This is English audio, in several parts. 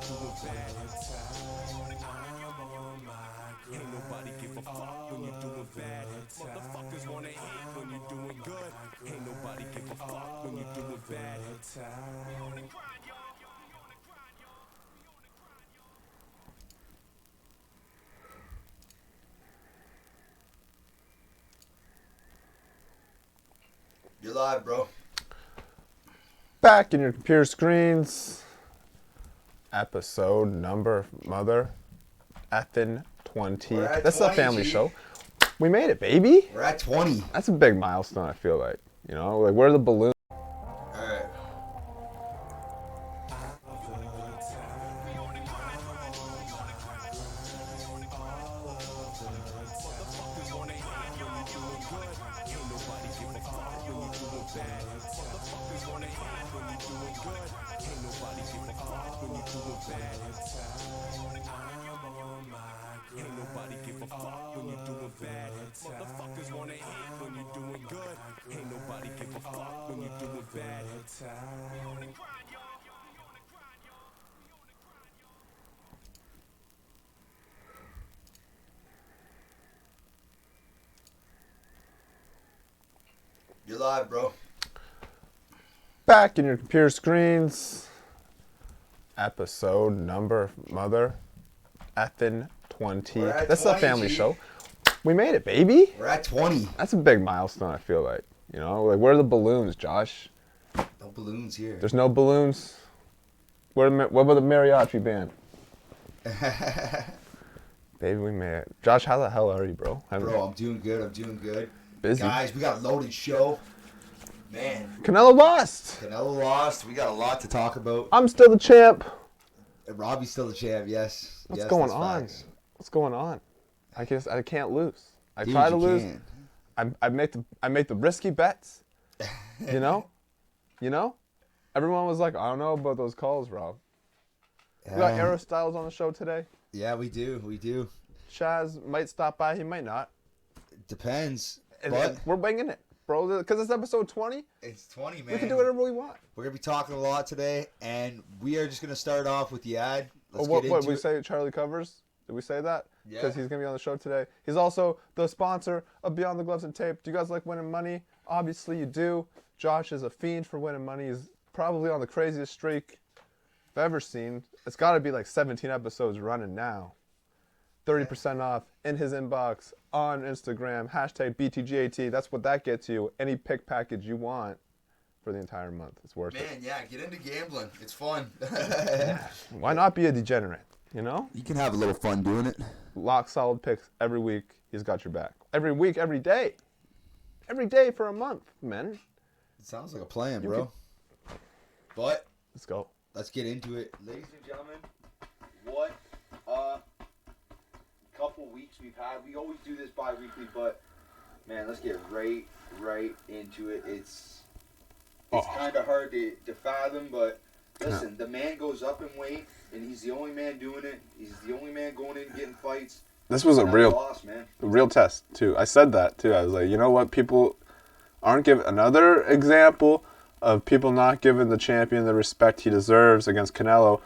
doing bad. I'm on my grind. Ain't nobody give a fuck when you're doing bad. Motherfuckers wanna hate when you're doing good. Ain't nobody give a fuck when you're doing bad. You're live, bro. Back in your computer screens. Episode number mother effing 20. We're at That's 20, a family G. show. We made it, baby. We're at 20. That's a big milestone, I feel like. You know, like where are the balloons? Alright. Ain't nobody give a fuck when you're doing bad. Motherfuckers wanna hate when you're doing good. Ain't nobody give a fuck when you're doing bad. You're live, bro. Back in your computer screens. Episode number mother effing 20. We're at That's 20, a family G. show. We made it, baby. We're at 20. That's a big milestone, I feel like. You know, like where are the balloons, Josh? No balloons here. There's no balloons. What about the mariachi band? Baby, we made it. Josh, how the hell are you, bro? Bro, I'm doing good. Busy. Guys, we got a loaded show. Man, Canelo lost. Canelo lost. We got a lot to talk about. I'm still the champ. And Robbie's still the champ, yes. What's Yes, going that's on? facts. What's going on? I can't lose. I Dude, try to you lose. can. I make the risky bets. You know? Everyone was like, I don't know about those calls, Rob. We got Aero Styles on the show today. Yeah, we do. Chaz might stop by, he might not. Depends. And But we're winging it, bro. Because it's episode 20. it's 20, man. We can do whatever we want. We're going to be talking a lot today, and we are just going to start off with the ad. Let's What get did into we it. say? Charlie Covers? Did we say that? Yeah. Because he's going to be on the show today. He's also the sponsor of Beyond the Gloves and Tape. Do you guys like winning money? Obviously you do. Josh is a fiend for winning money. He's probably on the craziest streak I've ever seen. It's got to be like 17 episodes running now. 30% off in his inbox on Instagram. Hashtag BTGAT. That's what that gets you. Any pick package you want for the entire month. It's worth it. Man, yeah, get into gambling. It's fun. Why not be a degenerate? You know? You can have a little fun doing it. Lock solid picks every week. He's got your back. Every week, every day. Every day for a month, man. It sounds like a plan, bro. But Let's go. let's get into it. Ladies and gentlemen, what a couple weeks we've had. We always do this bi-weekly, but man, let's get right into it. It's kind of hard to fathom, but listen, the man goes up in weight, and he's the only man doing it. He's the only man going in getting fights. This was a And real loss, man. test, too. I said that, too. I was like, you know what? People aren't giving... Another example of people not giving the champion the respect he deserves against Canelo.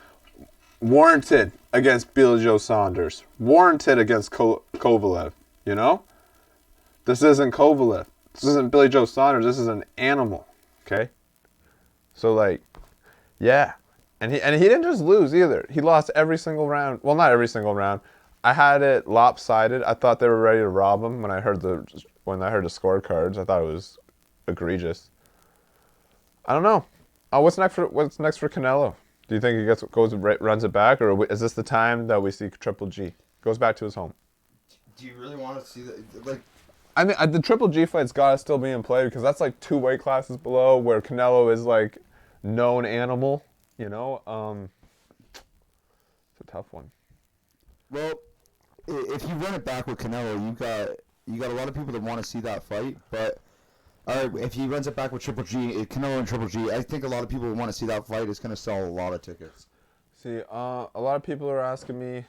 Warranted against Joe Saunders. Warranted against Kovalev. You know? This isn't Kovalev. This isn't Billy Joe Saunders. This is an animal. Okay? So, like, yeah. And he didn't just lose either. He lost every single round. Well, not every single round. I had it lopsided. I thought they were ready to rob him when I heard the scorecards. I thought it was egregious. I don't know. What's next for Canelo? Do you think he runs it back, or is this the time that we see Triple G goes back to his home? Do you really want to see that? Like, I mean, the Triple G fight's gotta still be in play because that's like 2 weight classes below where Canelo is like known animal. You know, it's a tough one. Well, if you run it back with Canelo, you got a lot of people that want to see that fight. But if he runs it back with Triple G, Canelo and Triple G, I think a lot of people want to see that fight. It's going to sell a lot of tickets. See, a lot of people are asking me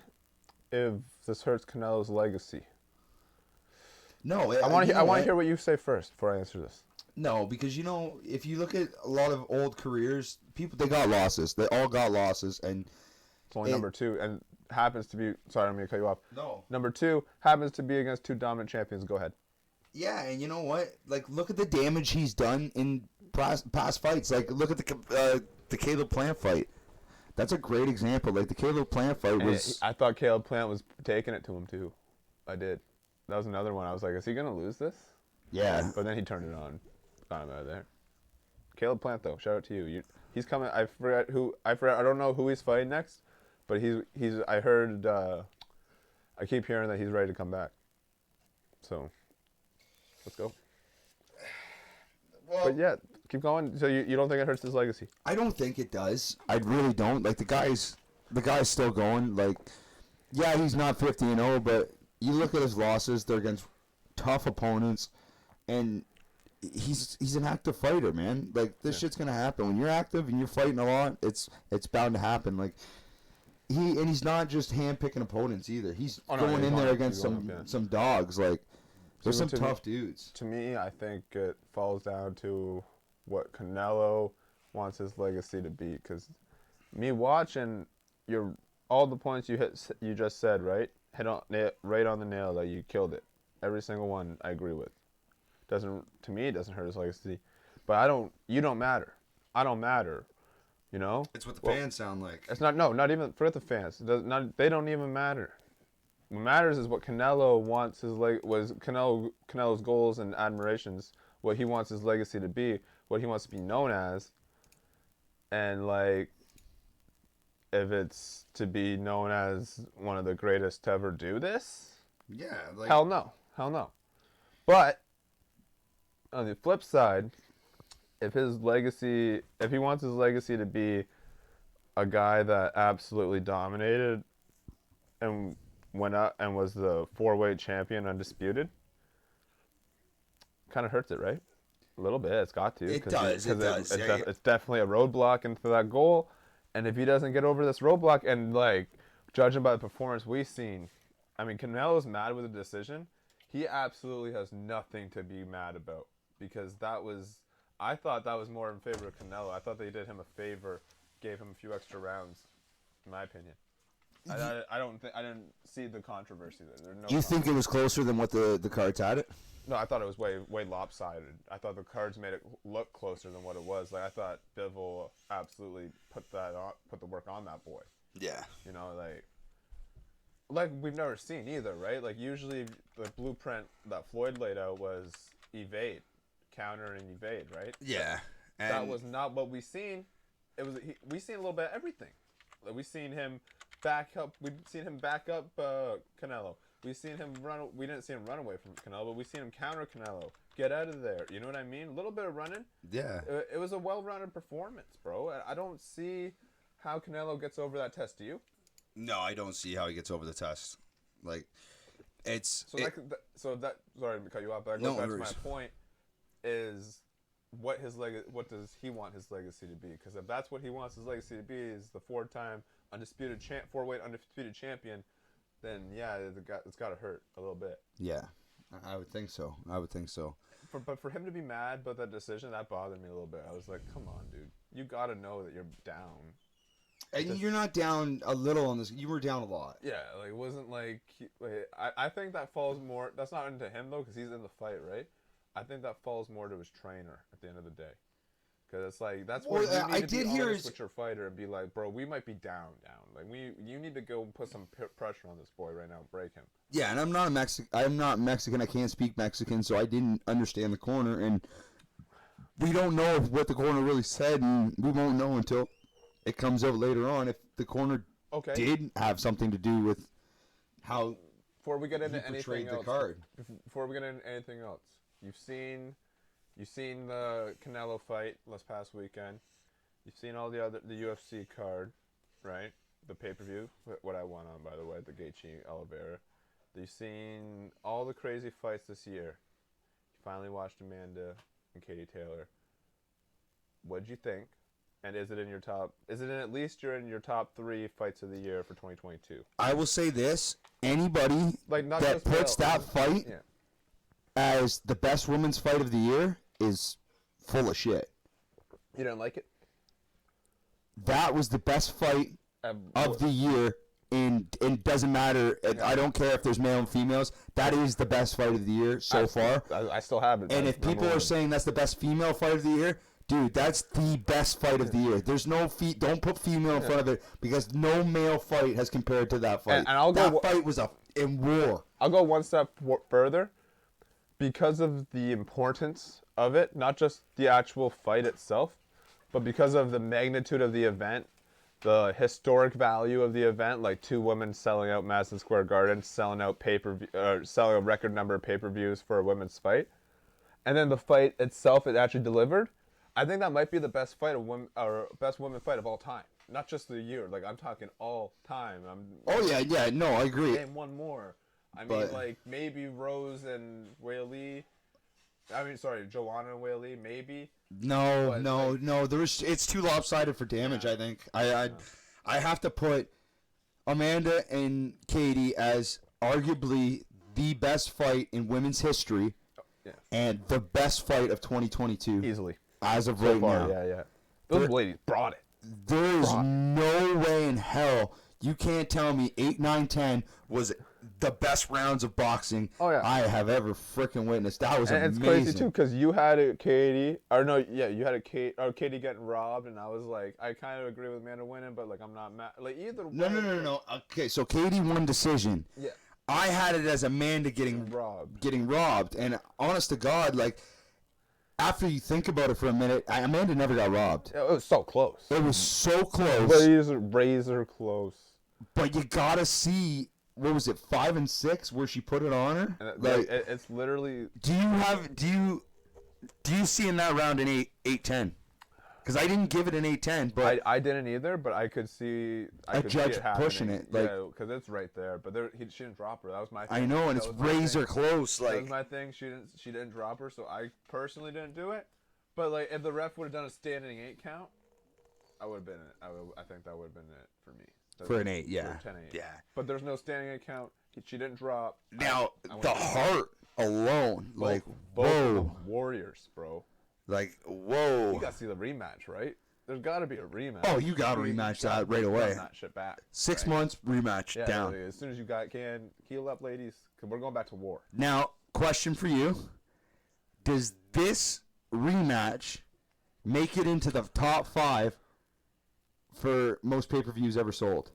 if this hurts Canelo's legacy. no, I want to hear what you say first before I answer this. No, because if you look at a lot of old careers, people they got losses. They all got losses, and It's only number 2, and happens to be. Sorry, I'm gonna cut you off. No. Number 2 happens to be against 2 dominant champions. Go ahead. Yeah, and you know what? Like, look at the damage he's done in past fights. Like, look at the Caleb Plant fight. That's a great example. Like, the Caleb Plant fight was... I thought Caleb Plant was taking it to him, too. I did. That was another one. I was like, is he going to lose this? Yeah. But then he turned it on. Got him out of there. Caleb Plant, though, shout out to you. He's coming. I forgot. I don't know who he's fighting next, but he's. I heard. I keep hearing that he's ready to come back. So, let's go. Well, but yeah, keep going. So you don't think it hurts his legacy? I don't think it does. I really don't. Like, the guy's still going. Like, yeah, he's not 50-0, but you look at his losses; they're against tough opponents, and he's an active fighter, man. Like, this shit's gonna happen when you're active and you're fighting a lot. It's bound to happen. Like, he's not just handpicking opponents either. He's going in there against some dogs. Like, there's some tough dudes. To me, I think it falls down to what Canelo wants his legacy to be. Because me watching all the points you just said, right, right on the nail. That you killed it. Every single one, I agree with. To me, it doesn't hurt his legacy. But you don't matter. I don't matter. You know? It's what the fans sound like. It's not even for the fans. They don't even matter. What matters is what Canelo wants Canelo's goals and admirations, what he wants his legacy to be, what he wants to be known as. And like, if it's to be known as one of the greatest to ever do this, Yeah, like, hell no. But on the flip side, if he wants his legacy to be a guy that absolutely dominated and went up and was the 4-weight champion undisputed, kind of hurts it, right? A little bit. It's got to. It does. It's definitely a roadblock into that goal. And if he doesn't get over this roadblock, and like, judging by the performance we've seen, I mean, Canelo's mad with the decision. He absolutely has nothing to be mad about, because I thought that was more in favor of Canelo. I thought they did him a favor, gave him a few extra rounds, in my opinion. I didn't see the controversy there. You think it was closer than what the cards had it? No, I thought it was way lopsided. I thought the cards made it look closer than what it was. Like, I thought Bivol absolutely put the work on that boy. Yeah. You know, like we've never seen either, right? Like, usually the blueprint that Floyd laid out was evade, counter and evade, right? Yeah. And that was not what we seen. We seen a little bit of everything. Like, we seen him back up. We've seen him back up Canelo. We seen him run. We didn't see him run away from Canelo, but we seen him counter Canelo. Get out of there. You know what I mean? A little bit of running. Yeah. It was a well-rounded performance, bro. I don't see how Canelo gets over that test. Do you? No, I don't see how he gets over the test. Like, it's... Sorry to cut you off, but that goes back to my point, is what does he want his legacy to be? Because if that's what he wants his legacy to be, is the 4-time undisputed 4-weight undisputed champion, then yeah, it's got to hurt a little bit. Yeah, I would think so. But for him to be mad about that decision, that bothered me a little bit. I was like, come on, dude. You got to know that you're down. And you're not down a little on this. You were down a lot. Yeah, like, it wasn't like I think that falls more. That's not into him though, because he's in the fight, right? I think that falls more to his trainer at the end of the day, because it's like that's where you need to be honest with your fighter and be like, bro, we might be down. Like, you need to go put some pressure on this boy right now, break him. Yeah, and I'm not Mexican. I can't speak Mexican, so I didn't understand the corner, and we don't know what the corner really said, and we won't know until it comes out later on if the corner did have something to do with how before we get into anything else. Before we get into anything else, you've seen the Canelo fight this past weekend. You've seen all the UFC card, right? The pay-per-view, what I won on, by the way, the Gaethje Oliveira. You've seen all the crazy fights this year. You finally watched Amanda and Katie Taylor. What'd you think? And is it in at least in your top 3 fights of the year for 2022? I will say this: anybody that puts that fight as the best women's fight of the year is full of shit. You didn't like it? That was the best fight of the year. And it doesn't matter. I don't care if there's male and females. That is the best fight of the year so far. I still have it. And if people are saying that's the best female fight of the year, dude, that's the best fight of the year. There's no don't put female in front of it because no male fight has compared to that fight. And I'll go, that fight was in war. I'll go one step further. Because of the importance of it, not just the actual fight itself, but because of the magnitude of the event, the historic value of the event, like 2 women selling out Madison Square Garden, selling out selling a record number of pay-per-views for a women's fight, and then the fight itself, it actually delivered. I think that might be the best fight of women, or best women fight of all time, not just the year. Like I'm talking all time. No, I agree. Name one more. I mean, like maybe Rose and Weili. Joanna and Weili, maybe. No. It's too lopsided for damage. Yeah. I think I have to put Amanda and Katie as arguably the best fight in women's history, and the best fight of 2022 easily as of right now. Yeah. Those ladies brought it. There is no way in hell you can't tell me 8, 9, 10 was the best rounds of boxing I have ever freaking witnessed. That was amazing. It's crazy too because you had a Katie, you had a Katie getting robbed, and I was like, I kind of agree with Amanda winning, but like I'm not mad. Like either way. No. Okay, so Katie won decision. Yeah. I had it as Amanda getting robbed, and honest to God, like after you think about it for a minute, Amanda never got robbed. It was so close. It was so close. Razor close. But you gotta see. What was it, 5 and 6, where she put it on her? Like it's literally. Do you see in that round an 8-10? Because I didn't give it an 8-10, but I didn't either. But I could see. I could judge see it pushing it, like because it's right there. But she didn't drop her. That was my thing. I know, and it's razor close. Like that was my thing. She didn't drop her, so I personally didn't do it. But like if the ref would have done a standing 8 count, I would have been it. I think that would have been it for me. For an 8, yeah. For 10-8. Yeah. But there's no standing account. She didn't drop. Now, the heart alone, like, whoa. Warriors, bro. Like, whoa. You got to see the rematch, right? There's got to be a rematch. Oh, you got to rematch that right away. That shit back. 6 months, rematch, down. As soon as you can heal up, ladies, because we're going back to war. Now, question for you. Does this rematch make it into the top 5 for most pay-per-views ever sold?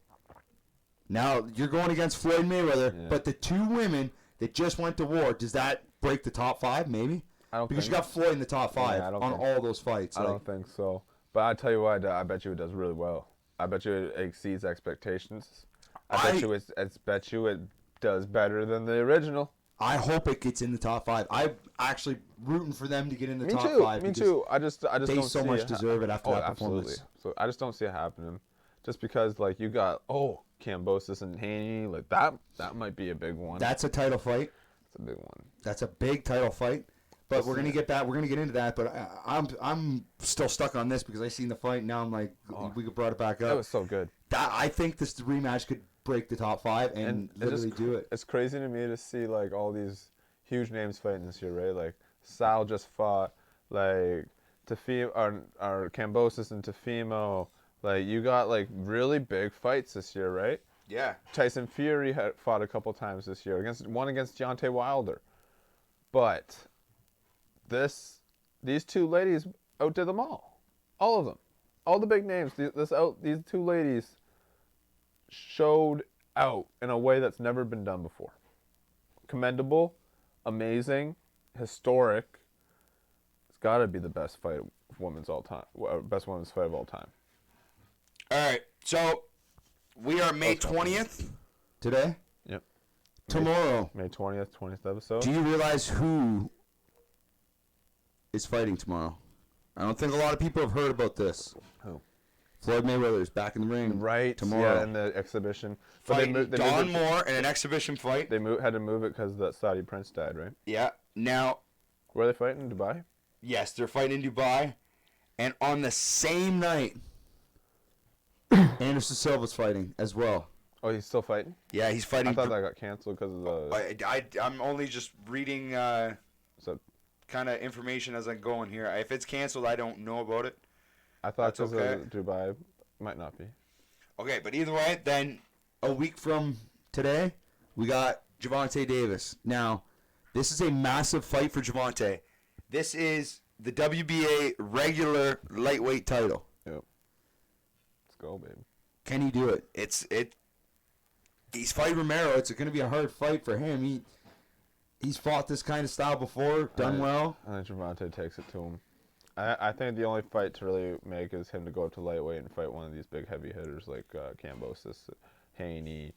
Now, you're going against Floyd Mayweather, but the 2 women that just went to war, does that break the top 5, maybe? I don't because you got Floyd in the top 5 on all those fights. I don't think so. But I tell you what, I bet you it does really well. I bet you it exceeds expectations. I bet you it does better than the original. I hope it gets in the top 5. I'm actually rooting for them to get in the top 5. Me too. I just they don't so much deserve it after that performance. Absolutely. So I just don't see it happening. Just because like you got Kambosos and Haney, like that might be a big one. That's a title fight. It's a big one. That's a big title fight. But we're gonna get that. We're gonna get into that. But I'm still stuck on this because I seen the fight. And now I'm like, we brought it back up. That was so good. I think this rematch could break the top 5 and literally do it. It's crazy to me to see like all these huge names fighting this year, right? Like Sal just fought, like Teofimo or Kambosos and Teofimo. Like you got like really big fights this year, right? Yeah. Tyson Fury fought a couple times this year against Deontay Wilder, but these 2 ladies outdid them all of them, all the big names. These 2 ladies showed out in a way that's never been done before. Commendable, amazing, historic. It's got to be the best fight of women's all time, best women's fight of all time. All right, so we are May 20th today. Yep. Tomorrow. May 20th episode. Do you realize who is fighting tomorrow? I don't think a lot of people have heard about this. Who? Floyd Mayweather is back in the ring. Right. Tomorrow. Yeah, in the exhibition. Fighting Don Moore in an exhibition fight. They had to move it because that Saudi prince died, right? Yeah. Now. Where are they fighting? Dubai? Yes, they're fighting in Dubai. And on the same night, Anderson Silva's fighting as well. Oh, he's still fighting? Yeah, he's fighting. I thought that got canceled because of the... I'm only just reading kind of information as I'm going here. If it's canceled, I don't know about it. I thought because of Dubai. Might not be. Okay, but either way, then a week from today, we got Javonte Davis. Now, this is a massive fight for Javonte. This is the WBA regular lightweight title. Yep. Let's go, baby. Can he do it? He's fighting Romero. It's going to be a hard fight for him. He's fought this kind of style before, done well. I think Javonte takes it to him. I think the only fight to really make is him to go up to lightweight and fight one of these big heavy hitters like Kambosos, Haney,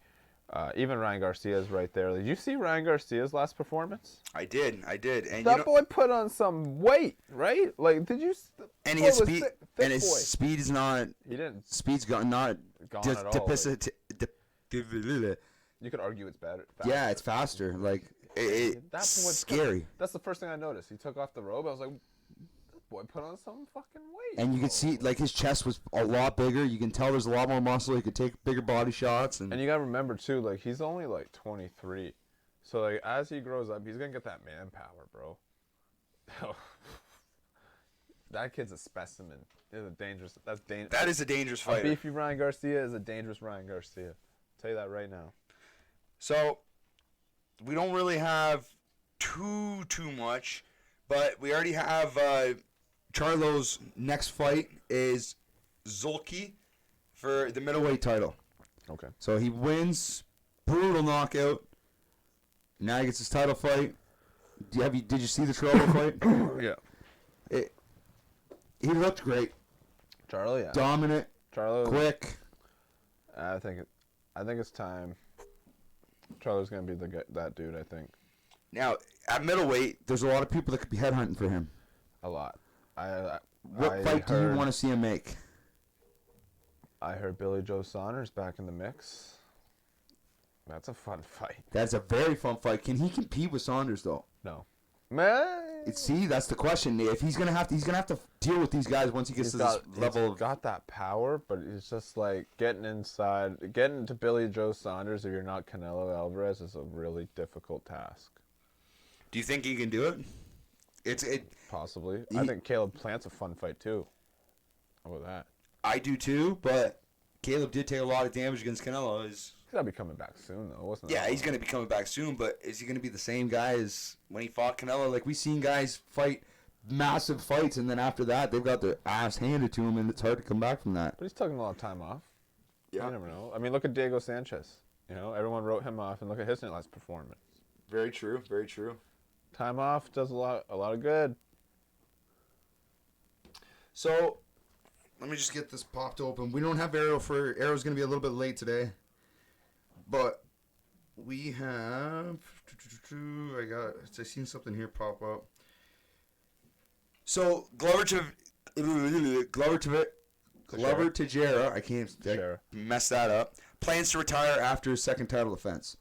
even Ryan Garcia's right there. Did you see Ryan Garcia's last performance? I did. And that boy put on some weight, right? Like, did you? And his speed, thick speed is not. He didn't. Speed's not gone at all. You could argue it's better. Faster. Yeah, it's faster. Like it's scary. That's the first thing I noticed. He took off the robe. I was like, that boy put on some fucking weight. And you could see, like, his chest was a lot bigger. You can tell there's a lot more muscle. He could take bigger body shots. And you gotta remember too, like, he's only like 23, so like as he grows up, he's gonna get that manpower, bro. That kid's a specimen. He's a dangerous. That's dangerous. That is a dangerous fighter. A beefy Ryan Garcia is a dangerous Ryan Garcia. I'll tell you that right now. So, we don't really have too much, but we already have Charlo's next fight is Zulki for the middleweight title. Okay. So he wins, brutal knockout. Now he gets his title fight. Did you see the Charlo fight? Yeah. He looked great. Charlo, yeah. Dominant. Charlo. Quick. I think it's time. Charlo's gonna be that dude. I think. Now at middleweight, there's a lot of people that could be headhunting for him. A lot. What fight do you want to see him make? I heard Joe Saunders back in the mix. That's a fun fight. That's a very fun fight. Can he compete with Saunders though? No. Man. See, that's the question. If he's gonna have to deal with these guys once he gets to this level. He's got that power, but it's just like getting to Joe Saunders if you're not Canelo Alvarez is a really difficult task. Do you think he can do it? Possibly. I think Caleb Plant's a fun fight too. How about that? I do too, but Caleb did take a lot of damage against Canelo. He's got to be coming back soon, though, wasn't it? Yeah, he's going to be coming back soon, but is he going to be the same guy as when he fought Canelo? Like, we've seen guys fight massive fights, and then after that, they've got their ass handed to them, and it's hard to come back from that. But he's taking a lot of time off. Yeah. You never know. I mean, look at Diego Sanchez. You know, everyone wrote him off, and look at his last performance. Very true, very true. Time off does a lot of good. So, let me just get this popped open. We don't have Arrow Arrow's going to be a little bit late today. But we have... I seen something here pop up. So, Glover Teixeira, I messed that up, plans to retire after his second title defense.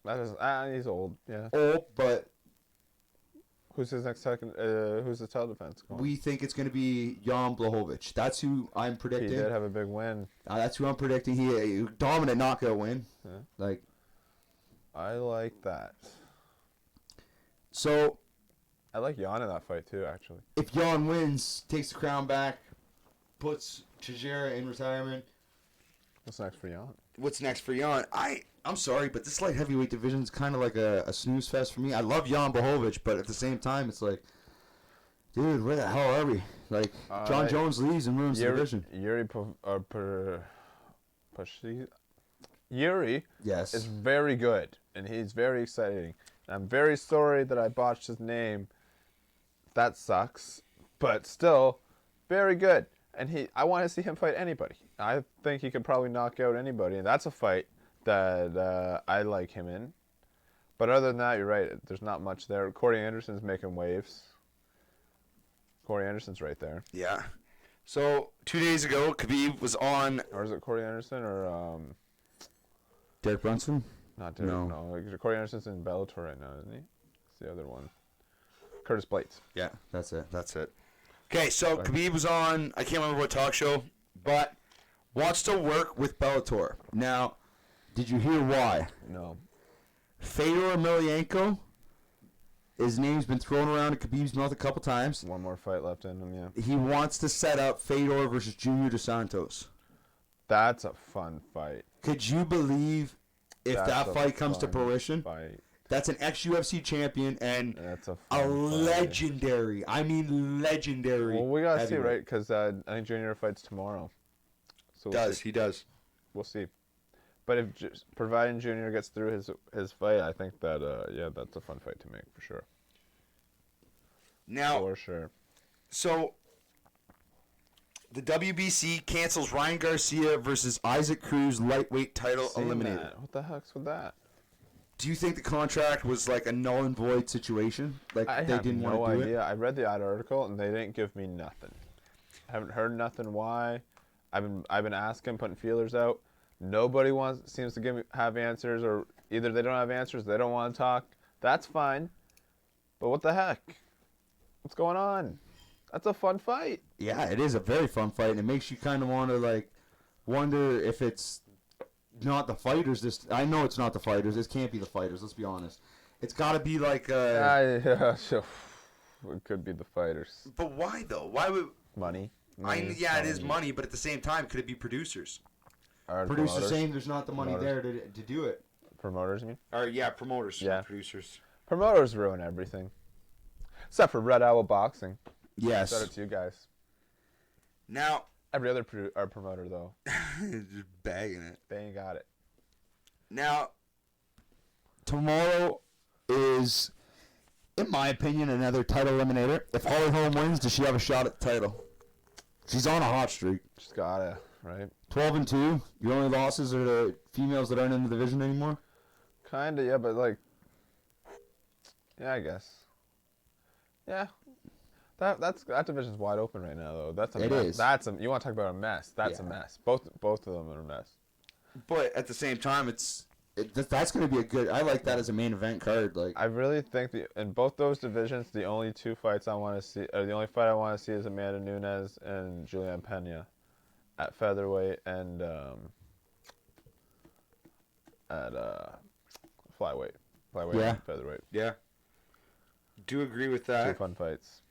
That is, he's old, yeah. Old, but... Who's his next who's the title defense going? We think it's going to be Jan Blachowicz. That's who I'm predicting. He did have a big win. That's who I'm predicting. He a dominant knockout win. Yeah. I like that. So, I like Jan in that fight too, actually. If Jan wins, takes the crown back, puts Teixeira in retirement. What's next for Jan? What's next for Jan? I'm sorry, but this light heavyweight division is kind of like a snooze fest for me. I love Jan Blachowicz, but at the same time, it's like, dude, where the hell are we? Like, John Jones leaves and ruins the division. Yuri yes. is very good, and he's very exciting. And I'm very sorry that I botched his name. That sucks, but still, very good. And I want to see him fight anybody. I think he could probably knock out anybody, and that's a fight that I like him in. But other than that, you're right. There's not much there. Corey Anderson's making waves. Corey Anderson's right there. Yeah. So 2 days ago, Khabib was on. Or is it Corey Anderson or Derek Brunson? Not Derek. No. Corey Anderson's in Bellator right now, isn't he? It's the other one. Curtis Blades. Yeah, that's it. Okay, so Khabib was on. I can't remember what talk show, but wants to work with Bellator now. Did you hear why? No. Fedor Emelianenko, his name's been thrown around in Khabib's mouth a couple times. One more fight left in him, yeah. He wants to set up Fedor versus Junior De Santos. That's a fun fight. Could you believe if That's that a fight comes to fun fruition? Fight. That's an ex-UFC champion and That's a a fun fight. legendary. I mean legendary. Well, we gotta see, heavyweight. right? Because I think Junior fights tomorrow. So He does. We'll see. But if providing Junior gets through his fight, I think that that's a fun fight to make for sure. Now, For sure. so the WBC cancels Ryan Garcia versus Isaac Cruz lightweight title eliminated. That. What the heck's with that? Do you think the contract was like a null and void situation? Like I they have didn't no want to do idea. it? I read the article and they didn't give me nothing. I haven't heard nothing why. I've been asking, putting feelers out. Nobody seems to have answers, or either they don't have answers, they don't want to talk. That's fine. But what the heck? What's going on? That's a fun fight. Yeah, it is a very fun fight, and it makes you kind of want to like wonder if it's not the fighters. I know it's not the fighters. This can't be the fighters. Let's be honest. It's got to be like. It could be the fighters. But why though? Why would? Money. It is money, but at the same time, could it be producers? Promoters. Producers saying there's not the money there to do it. Promoters, you mean? Or yeah, promoters. Yeah. Not producers. Promoters ruin everything. Except for Red Owl Boxing. Yes. Shout out to you guys. Now. Every other promoter, though. Just bagging it. They ain't got it. Now, tomorrow is, in my opinion, another title eliminator. If Holly Holm wins, does she have a shot at the title? She's on a hot streak. She's gotta, right? 12-2. Your only losses are the females that aren't in the division anymore. Kinda, yeah, but like, yeah, I guess. Yeah, that division's wide open right now, though. That's a it mess. is. You want to talk about a mess? That's a mess. Both of them are a mess. But at the same time, that's going to be a good. I like that as a main event card. Like I really think in both those divisions, the only two fights I want to see, or the only fight I want to see, is Amanda Nunes and Julianne Pena at featherweight and at flyweight, and featherweight. Yeah. Do agree with Two that. fun fights.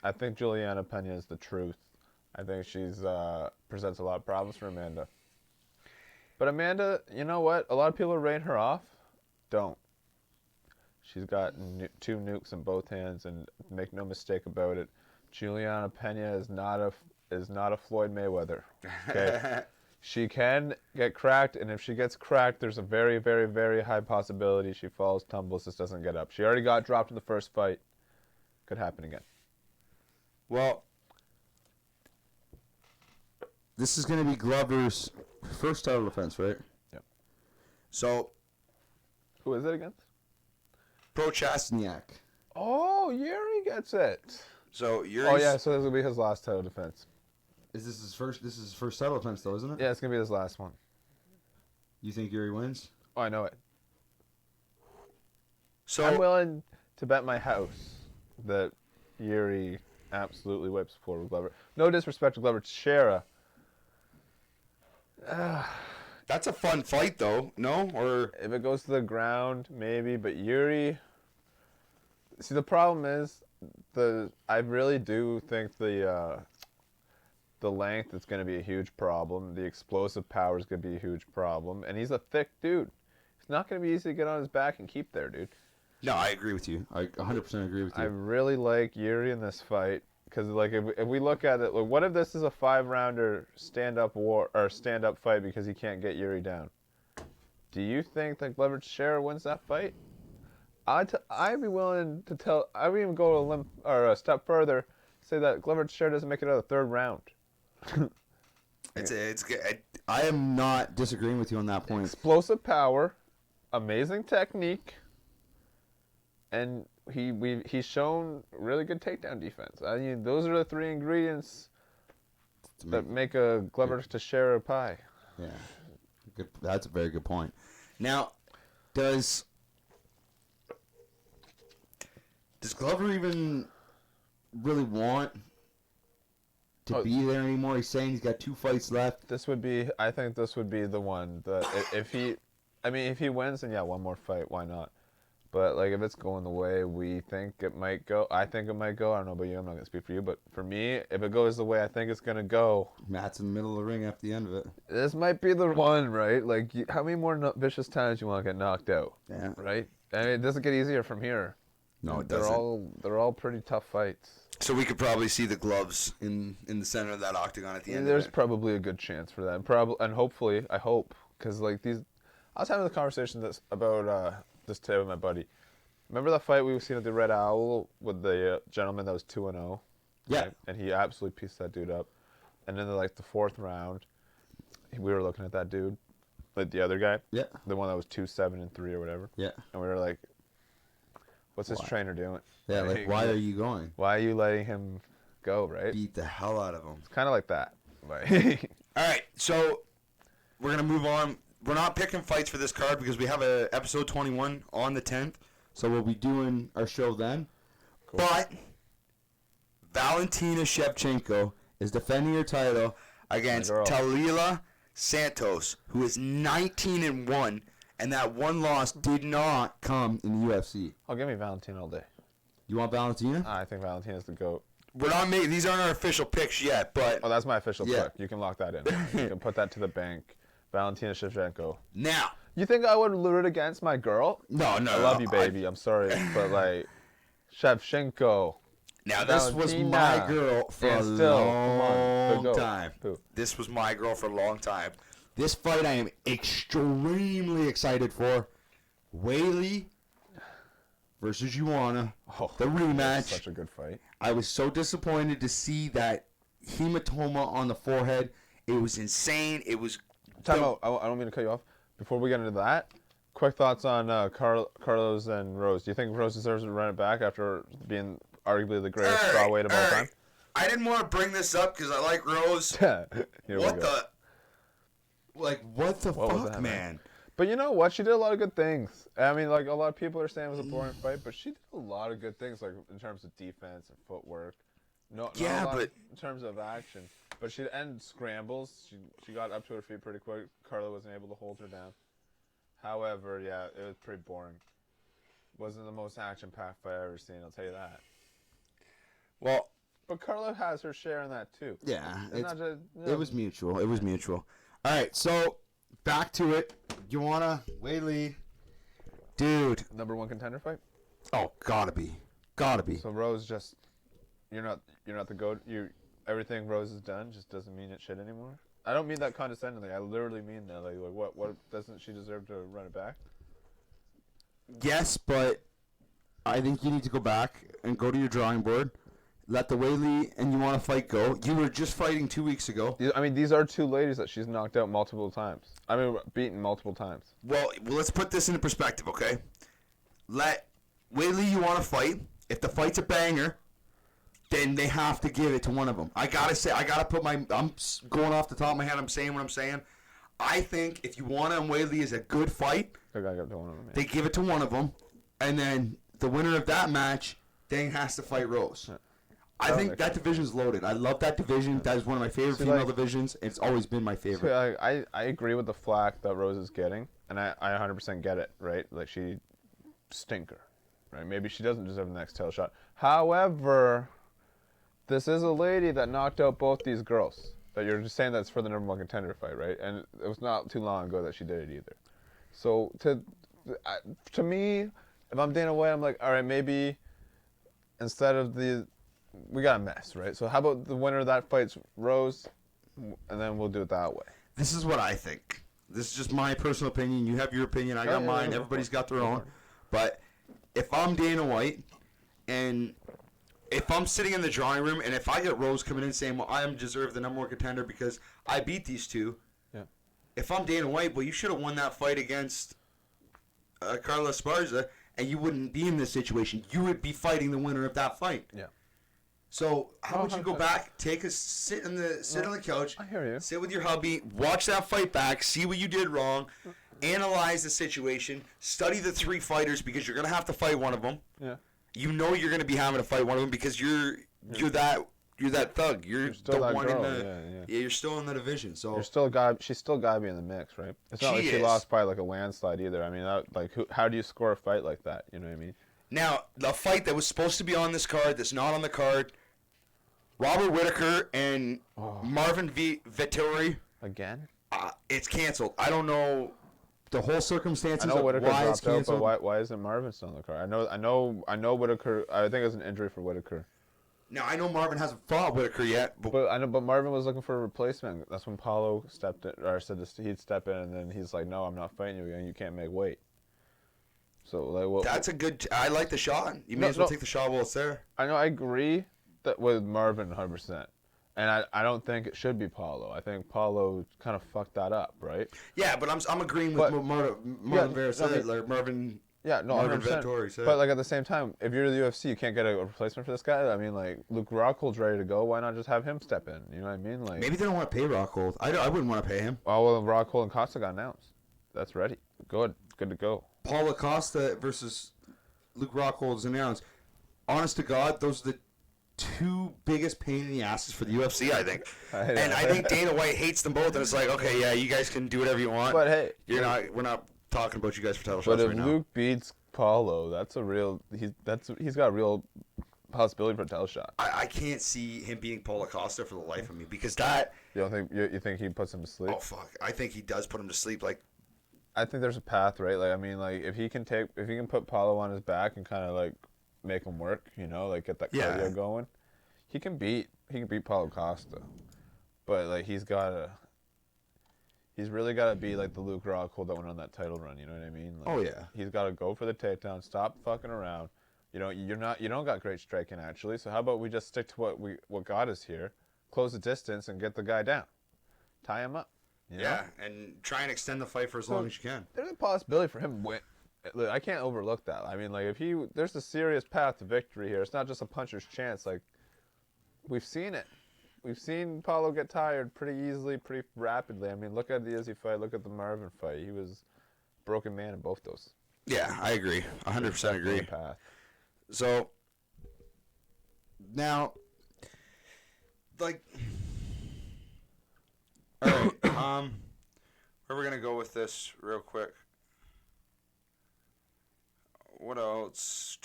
I think Juliana Pena is the truth. I think she's presents a lot of problems for Amanda. But Amanda, you know what? A lot of people write her off. Don't. She's got two nukes in both hands, and make no mistake about it, Juliana Pena is not a Floyd Mayweather. Okay. She can get cracked, and if she gets cracked, there's a very, very, very high possibility she falls, tumbles, just doesn't get up. She already got dropped in the first fight. Could happen again. Well, this is going to be Glover's first title defense, right? Yep. So, Who is it against? Prochastniak. Oh, Yuri gets it. So Yuri's, Oh yeah, so this will be his last title defense. Is this his first? This is his first title defense, though, isn't it? Yeah, it's gonna be his last one. You think Yuri wins? Oh, I know it. So I'm willing to bet my house that Yuri absolutely wipes the floor with Glover. No disrespect to Glover Teixeira. that's a fun fight, though. No, or If it goes to the ground, maybe, but Yuri. See, the problem is I really do think the length is going to be a huge problem. The explosive power is going to be a huge problem, and he's a thick dude. It's not going to be easy to get on his back and keep there, dude. no, I agree with you. I 100% agree with you. I really like Yuri in this fight because, like, if we look at it, like, what if this is a 5-rounder stand-up fight because he can't get Yuri down? Do you think that Glover Teixeira wins that fight? I'd be willing to tell. I would even go a step further, say that Glover Teixeira doesn't make it out of the 3rd round. It's good. I am not disagreeing with you on that point. Explosive power, amazing technique, and he's shown really good takedown defense. I mean, those are the 3 ingredients that make a Glover Teixeira pie. Yeah, good. That's a very good point. Now, does Glover even really want to be there anymore? He's saying he's got 2 fights left. I think this would be the one that if he wins, then yeah, one more fight, why not? But like, if it's going the way we think it might go, I think it might go. I don't know about you. I'm not gonna speak for you, but for me, if it goes the way I think it's gonna go, Matt's in the middle of the ring after the end of it. this might be the one, right? Like, how many more vicious times you want to get knocked out? Yeah. Right. I mean, it doesn't get easier from here. No, it They're doesn't. they're all pretty tough fights. So we could probably see the gloves in the center of that octagon at the end. There's of it. probably a good chance for that. And hopefully, I hope, because like these, I was having a conversation about this today with my buddy. Remember that fight we seen at the Red Owl with the gentleman that was 2-0? Yeah. Right? And he absolutely pieced that dude up. And then like the fourth round, we were looking at that dude, like the other guy. Yeah. The one that was 2-7-3 or whatever. Yeah. And we were like, what's his Why? trainer doing? Yeah, like, why are you going? Why are you letting him go, right? Beat the hell out of him. It's kind of like that. Like, All right, so we're gonna move on. We're not picking fights for this card because we have a episode 21 on the 10th. So we'll be doing our show then. Cool. But Valentina Shevchenko is defending her title against My girl. Talila Santos, who is 19-1, and that one loss did not. Come in the UFC. oh, give me Valentina all day. You want Valentina? I think Valentina's the GOAT. We're not making these aren't our official picks yet, but Oh, that's my official Yeah. pick. You can lock that in. You can put that to the bank. Valentina Shevchenko. now, You think I would root against my girl? no, I love you, baby. I'm sorry, but like, Shevchenko. Now this was Valentina. my girl for a And still, come on, the long GOAT. time. Who? This was my girl for a long time. This fight I am extremely excited for. Whaley versus Joanna. Oh, The rematch. that's such a good fight. I was so disappointed to see that hematoma on the forehead. It was insane. It was. Time out. I don't mean to cut you off. Before we get into that, quick thoughts on Carlos and Rose. Do you think Rose deserves to run it back after being arguably the greatest strawweight of all time? I didn't want to bring this up because I like Rose. Here we What go. what the What was fuck, that, man? But you know what? She did a lot of good things. I mean, like, a lot of people are saying it was a boring fight, but she did a lot of good things, like, in terms of defense and footwork. Not Yeah, a lot but- in terms of action. But she ended scrambles. She got up to her feet pretty quick. Carla wasn't able to hold her down. However, yeah, it was pretty boring. Wasn't the most action-packed fight I've ever seen, I'll tell you that. Well, But Carla has her share in that, too. Yeah, It's not just, you know, it was mutual. It was mutual. All right, so back to it. Joanna, Whaley, dude. number one contender fight. Oh, gotta be. So Rose just, you're not the GOAT. Everything Rose has done just doesn't mean it shit anymore. I don't mean that condescendingly. I literally mean that. Like what doesn't she deserve to run it back? Yes, but I think you need to go back and go to your drawing board. Let the Whaley and Joanna fight go. You were just fighting 2 weeks ago. I mean, these are two ladies that she's knocked out multiple times. I mean, beaten multiple times. well, let's put this into perspective, okay? Let Whaley, you want to fight. If the fight's a banger, then they have to give it to one of them. I gotta put my. I'm going off the top of my head. I'm saying what I'm saying. I think if Joanna and Whaley is a good fight, I got to one of them. Yeah. they give it to one of them, and then the winner of that match then has to fight Rose. I That think makes that division's loaded. I love that division. That is one of my favorite See, female like- divisions. It's always been my favorite. So, I agree with the flack that Rose is getting, and I 100% get it, right? Like, she stinker, right? Maybe she doesn't deserve the next title shot. However, this is a lady that knocked out both these girls. That you're just saying that's for the number one contender fight, right? And it was not too long ago that she did it either. So to me, if I'm Dana White, I'm like, all right, maybe instead of we got a mess, right? So how about the winner of that fight's Rose, and then we'll do it that way. This is what I think. This is just my personal opinion. You have your opinion. I got yeah, mine. yeah, Everybody's go got their for it. own. But if I'm Dana White, and if I'm sitting in the drawing room, and if I get Rose coming in saying, well, I deserve the number one contender because I beat these two. Yeah. If I'm Dana White, well, you should have won that fight against Carla Esparza, and you wouldn't be in this situation. You would be fighting the winner of that fight. Yeah. So how would you go 100%. back, sit on the couch, I hear you. sit with your hubby, watch that fight back, see what you did wrong, analyze the situation, study the three fighters because you're gonna have to fight one of them. Yeah. You know you're gonna be having to fight one of them because you're that thug. You're still the that one girl. in the Yeah. you're still in the division. So She's still got to be in the mix, right? It's not like she is. lost by like a landslide either. I mean, how do you score a fight like that? You know what I mean? now the fight that was supposed to be on this card that's not on the card. Robert Whittaker and Marvin Vettori. Again? It's canceled. I don't know the whole circumstances I know of Whittaker why it's dropped out, canceled. but why isn't Marvin still on the card? I know Whittaker. I think it was an injury for Whittaker. Now I know Marvin hasn't fought Whittaker yet, But I know, but Marvin was looking for a replacement. That's when Paulo stepped in, or said he'd step in, and then he's like, "No, I'm not fighting you again. You can't make weight." So like, that's a good. I like the shot. You may as well take the shot while it's there. I know. I agree that with Marvin 100%, and I don't think it should be Paulo. I think Paulo kind of fucked that up, right? Yeah, but I'm agreeing with Marvin Vera said, like Marvin. Yeah, no, Marvin 100%. Vettori said. But like at the same time, if you're the UFC, you can't get a replacement for this guy. I mean, like Luke Rockhold's ready to go. Why not just have him step in? You know what I mean? Like Maybe they don't want to pay Rockhold. I wouldn't want to pay him. well, Rockhold and Costa got announced. That's ready. Good to go. Paul Acosta versus Luke Rockhold is announced. Honest to God, those are the two biggest pain in the asses for the UFC, I think. And I think Dana White hates them both, and it's like, okay, yeah, you guys can do whatever you want. But hey, we're not talking about you guys for title but shots if right now. Luke beats Paulo, that's a real. He's got a real possibility for a title shot. I can't see him beating Paul Acosta for the life of me because that. You don't think you think he puts him to sleep? Oh fuck! I think he does put him to sleep. Like, I think there's a path, right? Like I mean, like if he can put Paulo on his back and kind of like make him work, you know, like get that cardio going, he can beat Paulo Costa, but like he's really got to be like the Luke Rockhold that went on that title run. You know what I mean? Like, oh yeah. He's got to go for the takedown. Stop fucking around. You know, you don't got great striking actually. So how about we just stick to what got us here, close the distance and get the guy down, tie him up. You know? Yeah, and try and extend the fight for as long as you can. There's a possibility for him to win. Look, I can't overlook that. I mean, like there's a serious path to victory here. It's not just a puncher's chance. Like we've seen it. We've seen Paulo get tired pretty easily, pretty rapidly. I mean, look at the Izzy fight. Look at the Marvin fight. He was a broken man in both those. Yeah, I agree. 100% agree. Path. So, now, like, all right, where are we going to go with this real quick? What else?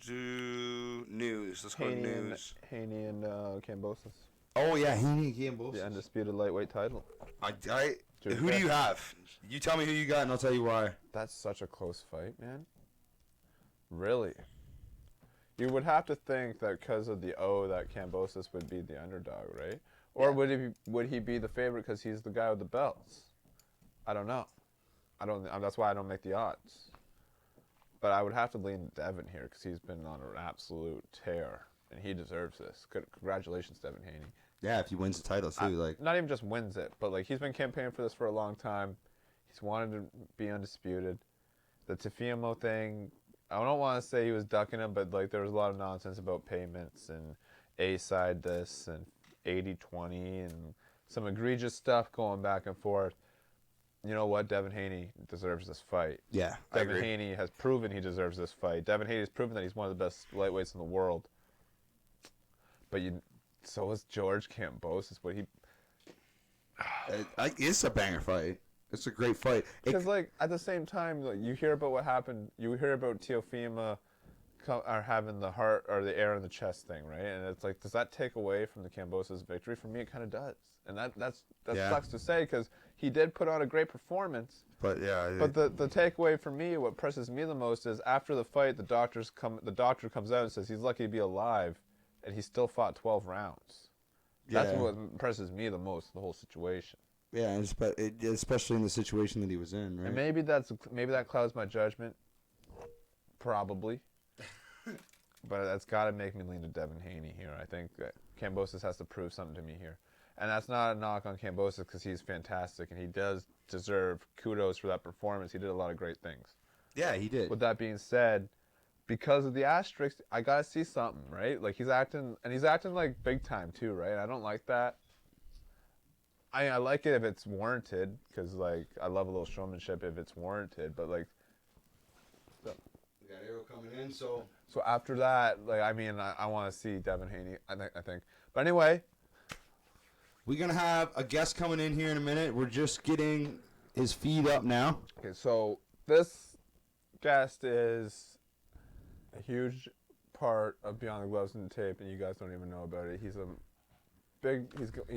News. Let's go to news. Haney and Kambosos. Oh yeah, Haney and Kambosos. The undisputed lightweight title. Who do you have? You tell me who you got, and I'll tell you why. That's such a close fight, man. Really. You would have to think that because of the that Kambosos would be the underdog, right? Or would he be the favorite because he's the guy with the belts? I don't know. That's why I don't make the odds. But I would have to lean Devin here because he's been on an absolute tear, and he deserves this. Congratulations, Devin Haney. Yeah, if he wins the title too, not even just wins it, but like he's been campaigning for this for a long time. He's wanted to be undisputed. The Teofimo thing, I don't want to say he was ducking him, but like there was a lot of nonsense about payments and A-side this and 80-20 and some egregious stuff going back and forth. You know what? Devin Haney deserves this fight. Yeah, Devin Haney has proven he deserves this fight. Devin Haney has proven that he's one of the best lightweights in the world. But so is George Kambosos. It's a banger fight. It's a great fight. Because like at the same time, like, you hear about what happened. You hear about Teofimo having the heart or the air in the chest thing, right? And it's like, does that take away from the Kambosos victory? For me, it kind of does. And that sucks to say because he did put on a great performance. But yeah. But the takeaway for me, what presses me the most is after the fight, the doctor comes out and says he's lucky to be alive, and he still fought 12 rounds. That's what impresses me the most, the whole situation. Yeah, especially in the situation that he was in, right? And maybe that clouds my judgment. Probably. But that's got to make me lean to Devin Haney here. I think that Kambosos has to prove something to me here. And that's not a knock on Kambosos because he's fantastic and he does deserve kudos for that performance. He did a lot of great things. Yeah, he did. With that being said, because of the asterisk, I got to see something, right? Like he's acting like big time too, right? I don't like that. I like it if it's warranted because like I love a little showmanship if it's warranted, but like that arrow coming in. So after that, like, I mean, I want to see Devin Haney. I think. But anyway, we're gonna have a guest coming in here in a minute. We're just getting his feed up now. okay. So this guest is a huge part of Beyond the Gloves and the Tape, and you guys don't even know about it. He's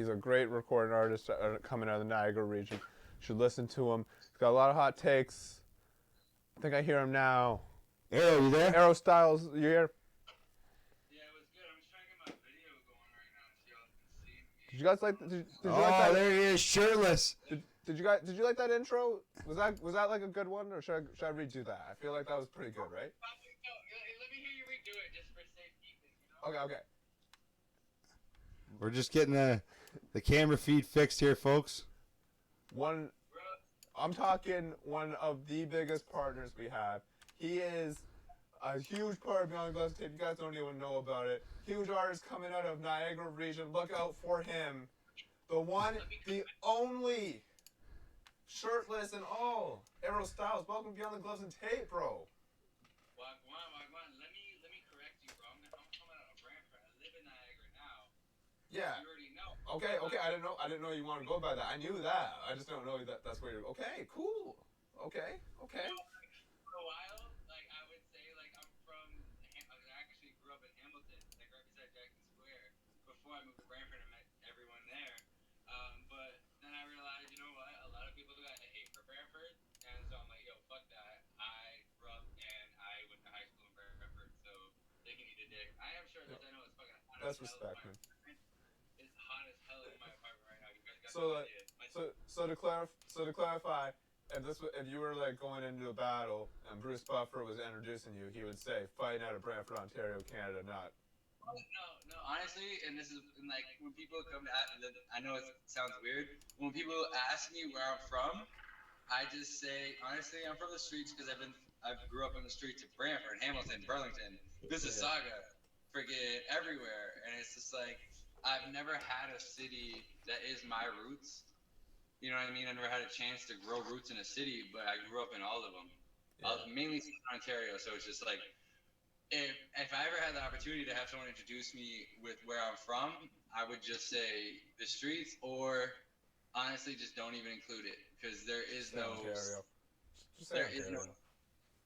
a great recording artist coming out of the Niagara region. You should listen to him. He's got a lot of hot takes. I think I hear him now. Arrow, you there? Arrow Styles, you here? Yeah, it was good. I'm just trying to get my video going right now so y'all can see me. Did you guys like? Did you Oh, like that? there he is, shirtless. Did you like that intro? Was that like a good one, or should I redo that? I feel like that was pretty good, right? No, let me hear you redo it just for safekeeping, you know? Okay. We're just getting the camera feed fixed here, folks. I'm talking one of the biggest partners we have. He is a huge part of Beyond the Gloves Tape. You guys don't even know about it. Huge artist coming out of Niagara region. Look out for him. The one, the only, shirtless and all. Arrow Styles, welcome to Beyond the Gloves and Tape, bro. Wagwan, let me correct you, bro. I'm coming out of Brantford. I live in Niagara now. Yeah. You already know. Okay. I didn't know you wanted to go by that. I knew that. I just don't know that's where you're. Okay. Cool. Okay. For a while, like I would say, like I'm from. I actually grew up in Hamilton, like right beside Jackson Square. Before I moved to Brantford, I met everyone there. But then I realized, you know what? A lot of people got hate for Brantford, and so I'm like, yo, fuck that. I grew up and I went to high school in Brantford, so they can eat a dick. I am sure that I know it's fucking hot. That's respect, man. It's hot as hell in my apartment right now. You guys got So no idea. so to clarify, if you were like going into a battle and Bruce Buffer was introducing you, he would say fighting out of Brantford, Ontario, Canada, not. No. Honestly, and this is like when people come to I know it sounds weird. When people ask me where I'm from, I just say honestly I'm from the streets because I grew up on the streets of Brantford, Hamilton, Burlington, Mississauga, freaking everywhere, and it's just like I've never had a city that is my roots. You know what I mean? I never had a chance to grow roots in a city, but I grew up in all of them. Mainly Ontario, so it's just like if I ever had the opportunity to have someone introduce me with where I'm from, I would just say the streets, or honestly, just don't even include it because there is no. Ontario. Just say There Ontario. is no.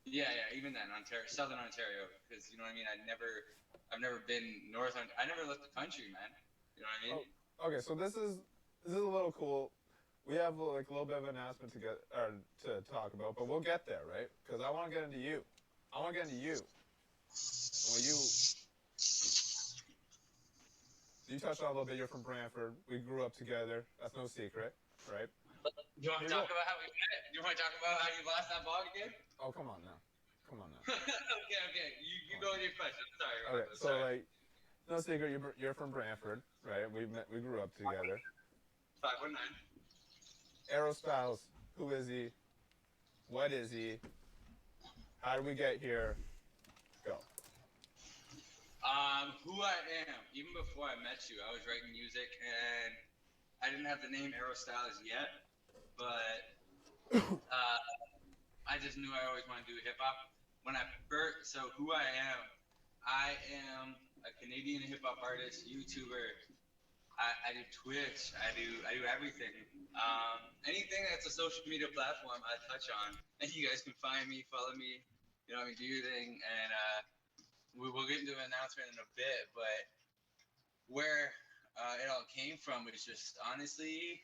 Yeah, even then, Ontario, Southern Ontario, because you know what I mean. I've never been north. I never left the country, man. You know what I mean? Oh, okay, so this is a little cool. We have like a little bit of an announcement to talk about, but we'll get there, right? Because I want to get into you. Well, you touched on a little bit. You're from Brantford. We grew up together. That's no secret, right? You want to talk about how we met? You want to talk about how you lost that ball again? Oh, come on now. Okay. You go with your question. Sorry. Okay, so like, no secret. You're from Brantford, right? We grew up together. 519. Arrow Styles. Who is he? What is he? How did we get here? Go. Who I am. Even before I met you, I was writing music, and I didn't have the name Arrow Styles yet, but I just knew I always wanted to do hip hop. So who I am a Canadian hip hop artist, YouTuber. I do Twitch. I do everything. Anything that's a social media platform, I touch on. And you guys can find me, follow me, you know, do your thing, and we'll get into an announcement in a bit. But where it all came from was just honestly,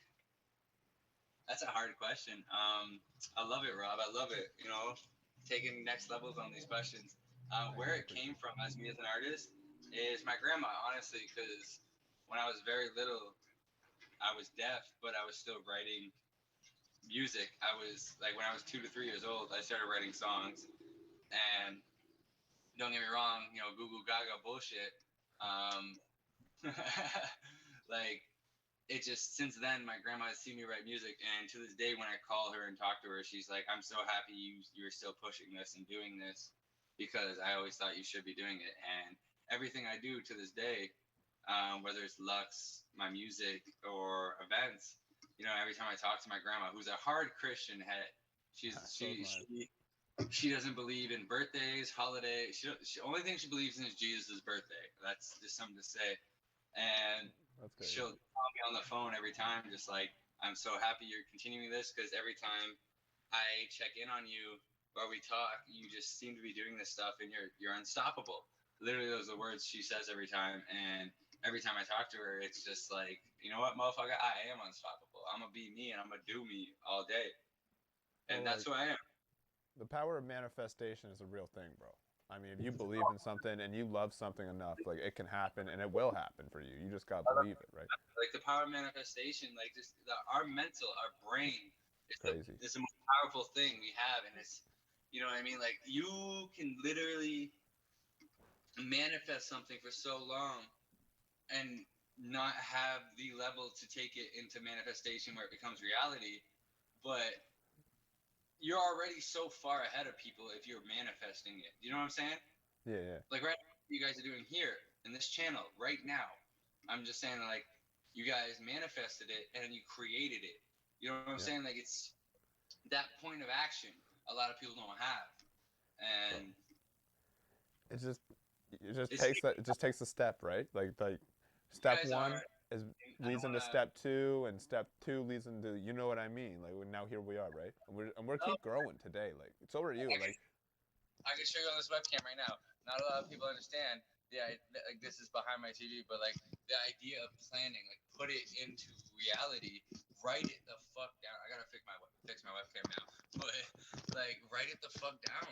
that's a hard question. I love it, Rob. I love it. You know, taking next levels on these questions. Where it came from as me as an artist is my grandma, honestly, because when I was very little, I was deaf, but I was still writing music. I was like, when I was 2 to 3 years old, I started writing songs. And don't get me wrong, you know, Goo Goo Gaga bullshit. Like, it just, since then, my grandma has seen me write music. And to this day, when I call her and talk to her, she's like, I'm so happy you're still pushing this and doing this because I always thought you should be doing it. And everything I do to this day, whether it's Lux, my music, or events, you know, every time I talk to my grandma, who's a hard Christian head, she she doesn't believe in birthdays, holidays. Only thing she believes in is Jesus' birthday. That's just something to say. And That's great. she'll call me on the phone every time, just like, I'm so happy you're continuing this, because every time I check in on you or we talk, you just seem to be doing this stuff, and you're unstoppable. Literally, those are the words she says every time. And every time I talk to her, it's just like, you know what, motherfucker, I am unstoppable. I'm gonna be me, and I'm gonna do me all day. And Well, that's who I am. the power of manifestation is a real thing, bro. I mean, if you believe in something and you love something enough, like it can happen and it will happen for you. You just gotta believe it, right? Like the power of manifestation, like just our mental, our brain, Crazy. it's the most powerful thing we have, and it's, you know what I mean? Like you can literally manifest something for so long and not have the level to take it into manifestation where it becomes reality, but you're already so far ahead of people if you're manifesting it. You know what I'm saying? Yeah, yeah. Like right now, what you guys are doing here in this channel right now. I'm just saying, like, you guys manifested it and then you created it. You know what I'm saying? Like, it's that point of action a lot of people don't have. And It just takes a step, right? Like step guys one are, is I leads don't into wanna, step two, and step two leads into, you know what I mean? Like now here we are, right? And we're keep growing today. Like so are you. Like I can show you on this webcam right now. Not a lot of people understand. Yeah, like this is behind my TV, but like the idea of planning, like put it into reality, write it the fuck down. I gotta fix my webcam now, but like write it the fuck down.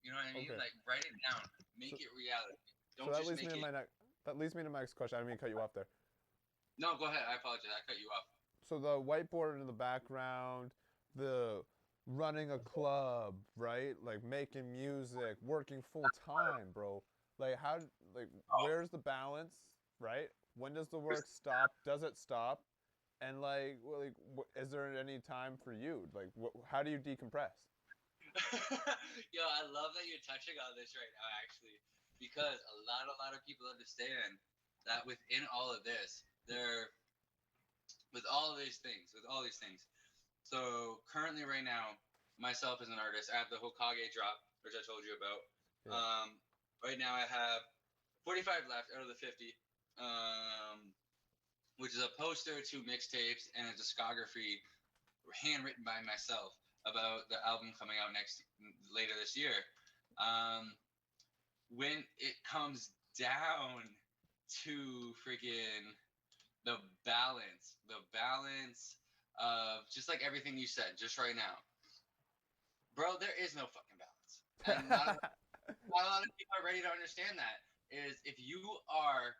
You know what I mean? Okay. Like write it down, make it reality. Don't so that just leads make me to it. that leads me to my next question. I didn't mean to cut you off there. No, go ahead. I apologize. I cut you off. So the whiteboard in the background, the running a club, right? Like making music, working full time, bro. Like where's the balance, right? When does the work stop? Does it stop? And is there any time for you? Like, how do you decompress? Yo, I love that you're touching on this right now, actually, because a lot of people understand that within all of this, there, with all these things. So currently, right now, myself as an artist, I have the Hokage drop, which I told you about. Yeah. Right now, I have 45 left out of the 50, which is a poster, 2 mixtapes, and a discography handwritten by myself about the album coming out later this year. When it comes down to freaking the balance of just like everything you said just right now, bro, there is no fucking balance, and not a lot of people are ready to understand that. Is if you are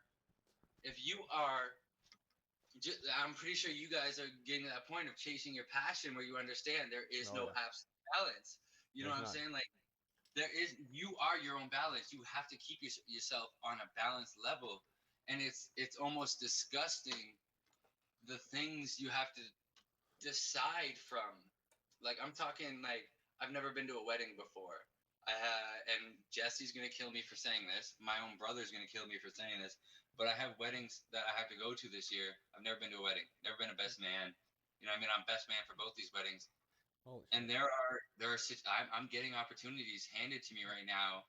I'm pretty sure you guys are getting to that point of chasing your passion where you understand there is no absolute balance. You know what I'm saying? Like you are your own balance. You have to keep yourself on a balanced level, and it's almost disgusting the things you have to decide from. Like I'm talking like I've never been to a wedding before. And Jesse's gonna kill me for saying this. My own brother's gonna kill me for saying this. But I have weddings that I have to go to this year. I've never been to a wedding. Never been a best man. You know what I mean? I'm best man for both these weddings. Holy and shit. I'm getting opportunities handed to me right now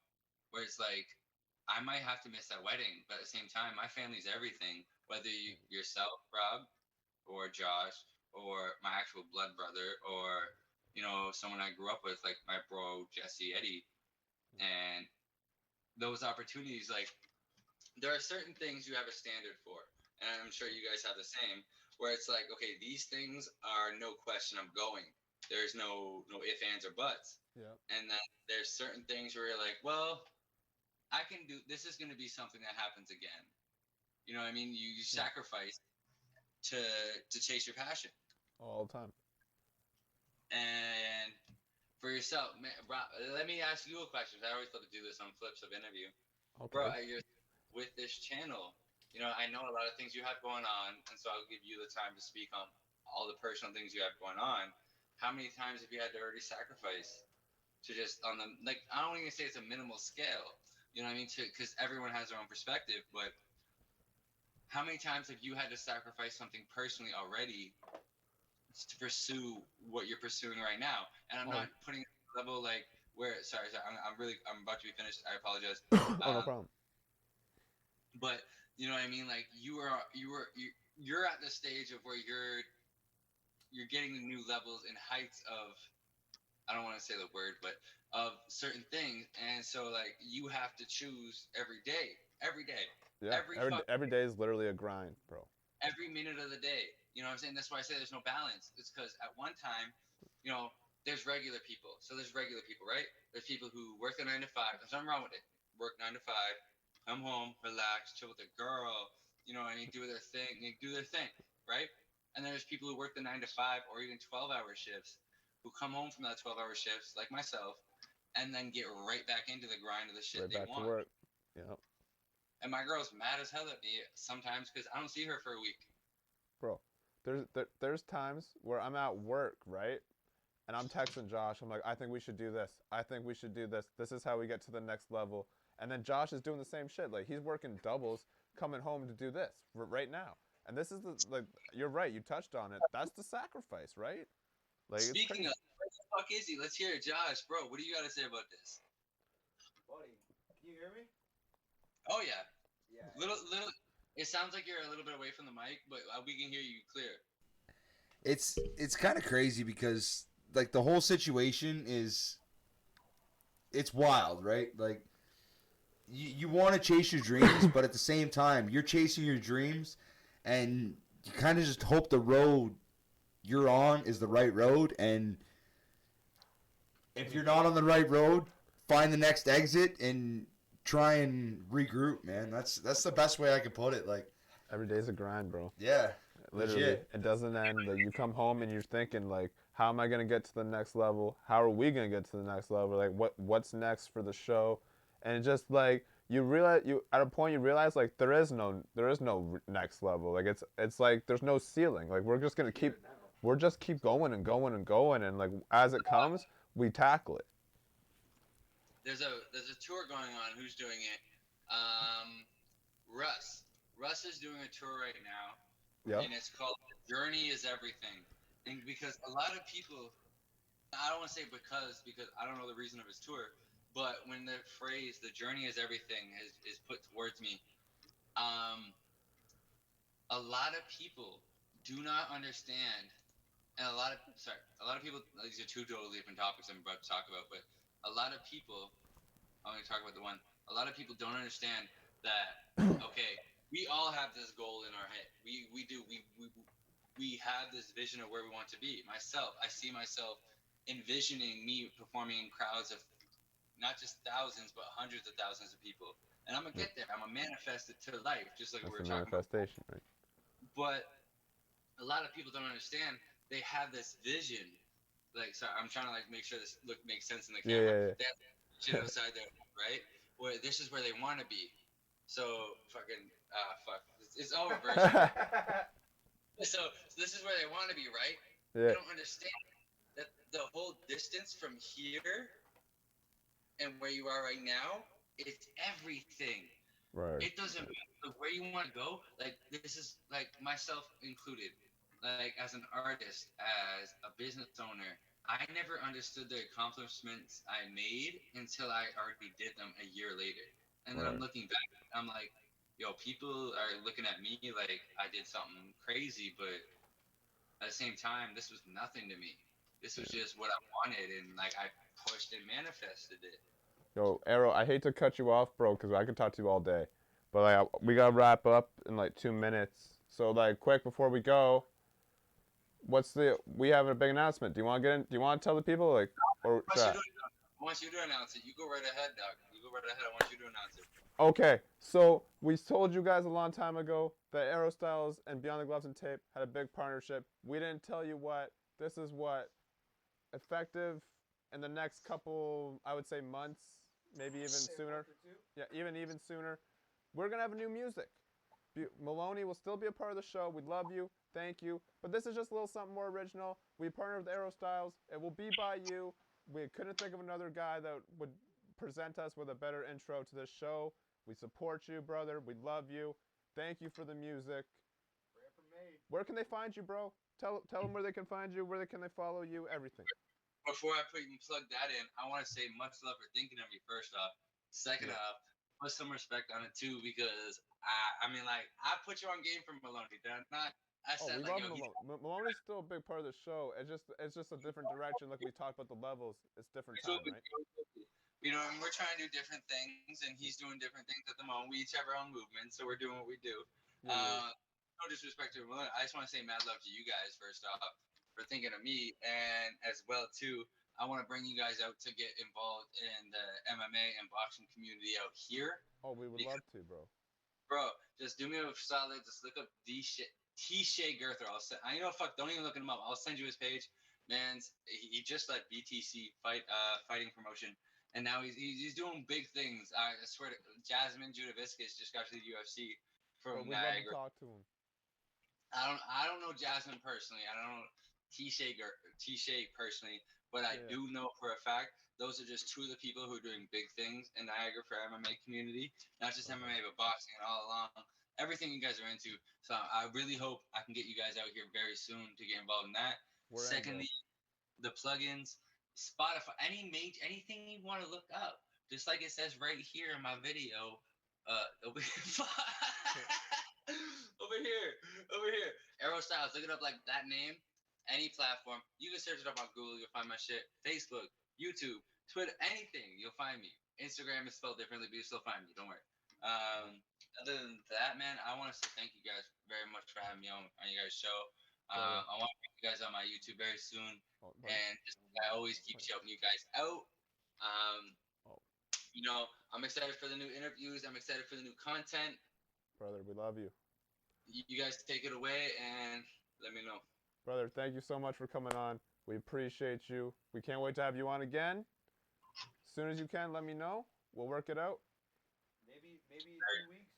where it's like I might have to miss that wedding, but at the same time, my family's everything. Whether yourself, Rob, or Josh, or my actual blood brother, or someone I grew up with, like my bro Jesse Eddie, and those opportunities, like there are certain things you have a standard for, and I'm sure you guys have the same, where it's like, okay, these things are no question I'm going. There's no ifs, ands, or buts. Yeah. And then there's certain things where you're like, well, I can do this. Is going to be something that happens again. You know what I mean? You sacrifice to chase your passion. All the time. And for yourself, man, Rob, let me ask you a question. I always love to do this on flips of interview. Okay. Bro, with this channel, I know a lot of things you have going on, and so I'll give you the time to speak on all the personal things you have going on. How many times have you had to already sacrifice to just on the, like, I don't even say it's a minimal scale, you know what I mean? Because everyone has their own perspective, but how many times have you had to sacrifice something personally already to pursue what you're pursuing right now? And I'm not putting it at a level like where sorry, I'm about to be finished. I apologize. Oh, no problem. But you know what I mean? Like you're at the stage of where you're getting the new levels and heights of, I don't want to say the word, but of certain things, and so like you have to choose every day. Yeah, every day is literally a grind, bro. Every minute of the day. You know what I'm saying? That's why I say there's no balance. It's because at one time, you know, there's regular people. So there's regular people, right? There's people who work a 9 to 5. There's nothing wrong with it. Work 9 to 5, come home, relax, chill with a girl, you know, and they do their thing, right? And then there's people who work the 9 to 5 or even 12-hour shifts who come home from that 12-hour shifts, like myself, and then get right back into the grind of the shit they want. Right back to work. Yeah. And my girl's mad as hell at me sometimes because I don't see her for a week. Bro, there's times where I'm at work, right? And I'm texting Josh. I'm like, I think we should do this. I think we should do this. This is how we get to the next level. And then Josh is doing the same shit. Like, he's working doubles, coming home to do this right now. And this is like, you're right. You touched on it. That's the sacrifice, right? Like, Speaking of, where the fuck is he? Let's hear it, Josh, bro. What do you got to say about this? Buddy, can you hear me? Oh yeah. Yeah. Little. It sounds like you're a little bit away from the mic, but we can hear you clear. It's kind of crazy because like the whole situation it's wild, right? Like you want to chase your dreams, but at the same time you're chasing your dreams, and you kind of just hope the road you're on is the right road, and if you're not on the right road, find the next exit and try and regroup, man. That's the best way I could put it. Like every day's a grind, bro. Yeah, literally. legit. It doesn't end. Like, you come home and you're thinking, like, how am I gonna get to the next level? How are we gonna get to the next level? Like, what's next for the show? And it just like you realize at a point you realize like there is no next level. Like it's like there's no ceiling. Like we're just keep going and going and going, and like as it comes, we tackle it. There's a tour going on. Who's doing it? Russ. Russ is doing a tour right now. Yeah. And it's called Journey is Everything. And because a lot of people, I don't want to say because I don't know the reason of his tour, but when the phrase "the journey is everything" is put towards me, a lot of people do not understand, and a lot of people. These are two totally different topics I'm about to talk about, but a lot of people. I'm going to talk about the one. A lot of people don't understand that. Okay, we all have this goal in our head. We do. We have this vision of where we want to be. Myself, I see myself envisioning me performing in crowds of not just thousands, but hundreds of thousands of people. And I'm going to get there. I'm going to manifest it to life, just like we were talking about. Manifestation, right? But a lot of people don't understand. They have this vision. Like, sorry, I'm trying to like make sure this makes sense in the camera. Yeah. They have shit outside there, right? Where this is where they want to be. So fucking fuck. It's all reversed. So this is where they want to be, right? Yeah. They don't understand that the whole distance from here and where you are right now, it's everything. Right. It doesn't matter where you want to go. Like, this is like myself included. Like, as an artist, as a business owner, I never understood the accomplishments I made until I already did them a year later. And then I'm looking back, I'm like, yo, people are looking at me like I did something crazy, but at the same time, this was nothing to me. This was just what I wanted, and like I pushed and manifested it. Yo, Arrow, I hate to cut you off, bro, because I could talk to you all day. But like, we gotta wrap up in like 2 minutes. So like, quick before we go, we have a big announcement. Do you want to get in? Do you want to tell the people like, or I want you to announce it. You go right ahead, Doc. You go right ahead. I want you to announce it. Okay, so we told you guys a long time ago that Aero Styles and Beyond the Gloves and Tape had a big partnership. We didn't tell you what. This is what, effective in the next couple, I would say, months, maybe even sooner. Yeah, even sooner. We're gonna have new music. Maloney will still be a part of the show. We love you. Thank you. But this is just a little something more original. We partnered with Aero Styles. It will be by you. We couldn't think of another guy that would present us with a better intro to this show. We support you, brother. We love you. Thank you for the music. Where can they find you, bro? Tell them where they can find you. Where can they follow you? Everything. before I plug that in, I want to say much love for thinking of me first off. Second off, put some respect on it too, because I mean, like, I put you on game for Maloney. Did I not? I Oh, said, we like, love yo, Malone. Malone's still a big part of the show. It's just a different direction. Like we talked about the levels. It's different time, right? You know, and we're trying to do different things, and he's doing different things at the moment. We each have our own movement, so we're doing what we do. Yeah. No disrespect to Malone. I just want to say mad love to you guys first off for thinking of me, and as well too, I want to bring you guys out to get involved in the MMA and boxing community out here. Oh, we would love to, bro. Bro, just do me a solid. Just look up T-Shay Gerther. I know, fuck, don't even look him up. I'll send you his page. Man's he just let BTC fighting promotion, and now he's doing big things. I swear to Jasmine Judaviscus just got to the UFC from We'd love to Niagara. talk to him. I don't know Jasmine personally. I don't know T-Shay personally, but I do know for a fact those are just two of the people who are doing big things in Niagara for MMA community, not just MMA but boxing and all along. Everything you guys are into. So I really hope I can get you guys out here very soon to get involved in that. Secondly, the plugins, Spotify, anything you want to look up, just like it says right here in my video. Over here. Aero Styles. Look it up like that name. Any platform. You can search it up on Google. You'll find my shit. Facebook, YouTube, Twitter, anything. You'll find me. Instagram is spelled differently, but you'll still find me. Don't worry. Other than that, man, I want to say thank you guys very much for having me on your guys' show. I want to bring you guys on my YouTube very soon. And just, I always keep shouting you guys out. You know, I'm excited for the new interviews. I'm excited for the new content. Brother, we love you. You guys take it away and let me know. Brother, thank you so much for coming on. We appreciate you. We can't wait to have you on again. As soon as you can, let me know. We'll work it out. Maybe in 2 weeks.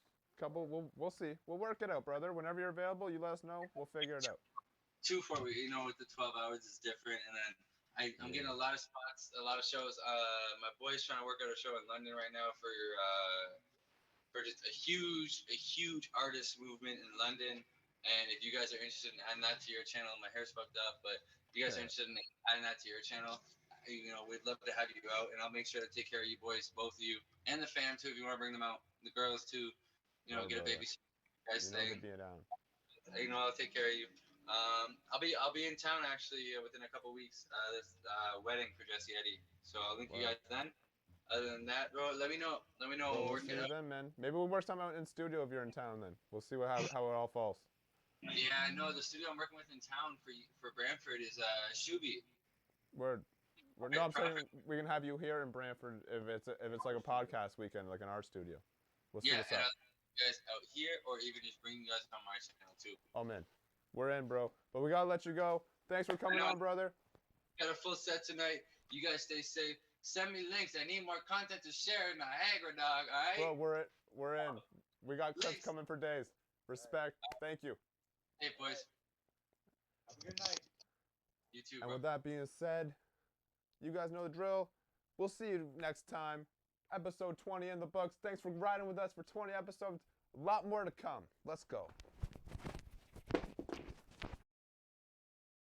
We'll see. We'll work it out, brother. Whenever you're available, you let us know. We'll figure it out. 2 4 weeks. You know, with the 12 hours is different, and then I'm getting a lot of spots, a lot of shows. My boy's trying to work out a show in London right now for just a huge artist movement in London. And if you guys are interested in adding that to your channel, my hair's fucked up, but if you guys are interested in adding that to your channel, you know, we'd love to have you out, and I'll make sure to take care of you boys, both of you, and the fam too, if you want to bring them out, the girls too. You know, get a baby. Guys, you know, I'll take care of you. I'll be in town actually within a couple weeks. This wedding for Jesse Eddie, so I'll link you guys then. Other than that, bro, let me know. Bro, we'll see you then, man. Maybe we'll work something out in studio if you're in town. Then we'll see how it all falls. Yeah, no, the studio I'm working with in town for Brantford is Shuby. No, I'm saying we can have you here in Brantford if it's like a podcast weekend, like an art studio. We'll see what's up. And you guys out here, or even just bring you guys on my channel too. Oh man, we're in, bro. But we gotta let you go. Thanks for coming on, brother. Got a full set tonight. You guys stay safe. Send me links. I need more content to share in Niagara, dog. All right. Bro, we're in. We got clips coming for days. Respect. Thank you. Hey, boys. Have a good night. You too, bro. And with that being said, you guys know the drill. We'll see you next time. Episode 20 in the books. Thanks for riding with us for 20 episodes. A lot more to come. Let's go.